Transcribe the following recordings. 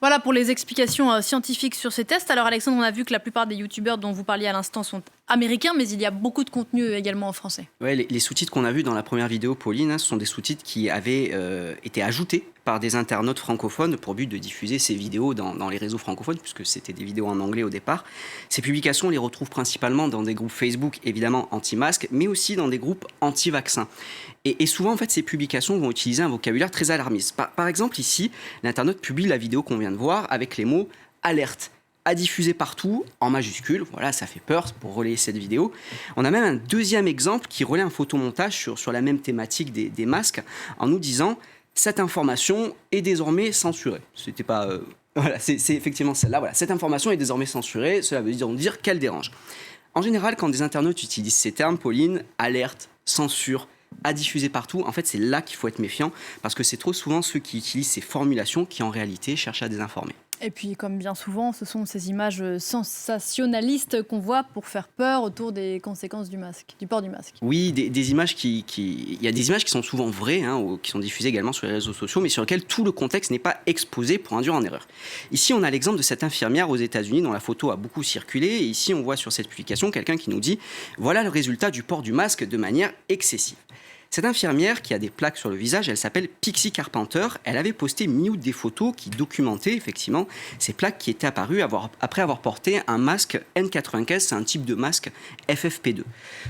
Voilà pour les explications scientifiques sur ces tests. Alors Alexandre, on a vu que la plupart des youtubeurs dont vous parliez à l'instant sont américains, mais il y a beaucoup de contenu également en français. Ouais, les sous-titres qu'on a vus dans la première vidéo, Pauline, ce sont des sous-titres qui avaient été ajoutés par des internautes francophones pour but de diffuser ces vidéos dans les réseaux francophones, puisque c'était des vidéos en anglais au départ. Ces publications, on les retrouve principalement dans des groupes Facebook, évidemment anti-masques, mais aussi dans des groupes anti-vaccins. Et souvent, en fait, ces publications vont utiliser un vocabulaire très alarmiste. Par exemple, ici, l'internaute publie la vidéo qu'on vient de voir avec les mots « alerte ». À diffuser partout, en majuscule, voilà, ça fait peur pour relayer cette vidéo. On a même un deuxième exemple qui relaie un photomontage sur la même thématique des masques, en nous disant « cette information est désormais censurée ». C'était pas... voilà, c'est effectivement celle-là. Voilà, cette information est désormais censurée, cela veut dire qu'elle dérange. En général, quand des internautes utilisent ces termes, Pauline, alerte, censure, à diffuser partout, en fait, c'est là qu'il faut être méfiant, parce que c'est trop souvent ceux qui utilisent ces formulations qui, en réalité, cherchent à désinformer. Et puis, comme bien souvent, ce sont ces images sensationnalistes qu'on voit pour faire peur autour des conséquences du port du masque. Oui, des images il y a des images qui sont souvent vraies, ou qui sont diffusées également sur les réseaux sociaux, mais sur lesquelles tout le contexte n'est pas exposé pour induire en erreur. Ici, on a l'exemple de cette infirmière aux États-Unis dont la photo a beaucoup circulé. Et ici, on voit sur cette publication quelqu'un qui nous dit « Voilà le résultat du port du masque de manière excessive ». Cette infirmière qui a des plaques sur le visage, elle s'appelle Pixie Carpenter. Elle avait posté mi-août des photos qui documentaient effectivement ces plaques qui étaient apparues après avoir porté un masque N95, c'est un type de masque FFP2.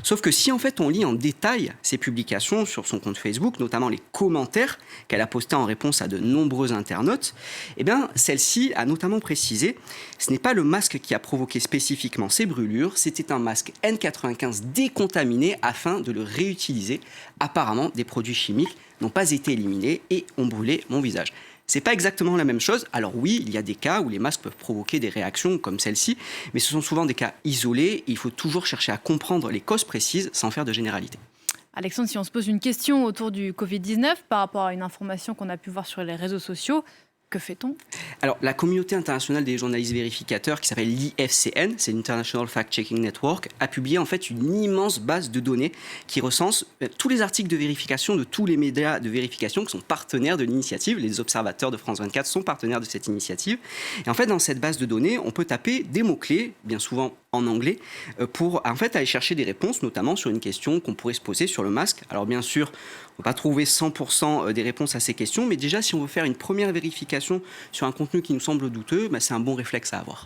Sauf que si en fait on lit en détail ces publications sur son compte Facebook, notamment les commentaires qu'elle a postés en réponse à de nombreux internautes, eh bien celle-ci a notamment précisé « Ce n'est pas le masque qui a provoqué spécifiquement ces brûlures, c'était un masque N95 décontaminé afin de le réutiliser. Apparemment, des produits chimiques n'ont pas été éliminés et ont brûlé mon visage. » C'est pas exactement la même chose. Alors oui, il y a des cas où les masques peuvent provoquer des réactions comme celle-ci, mais ce sont souvent des cas isolés et il faut toujours chercher à comprendre les causes précises sans faire de généralité. Alexandre, si on se pose une question autour du Covid-19 par rapport à une information qu'on a pu voir sur les réseaux sociaux, que fait-on ? Alors, la communauté internationale des journalistes vérificateurs, qui s'appelle l'IFCN, c'est l'International Fact-Checking Network, a publié en fait une immense base de données qui recense tous les articles de vérification de tous les médias de vérification qui sont partenaires de l'initiative. Les observateurs de France 24 sont partenaires de cette initiative. Et en fait, dans cette base de données, on peut taper des mots-clés, bien souvent en anglais, pour en fait aller chercher des réponses, notamment sur une question qu'on pourrait se poser sur le masque. Alors bien sûr, on ne va pas trouver 100% des réponses à ces questions, mais déjà si on veut faire une première vérification sur un contenu qui nous semble douteux, c'est un bon réflexe à avoir.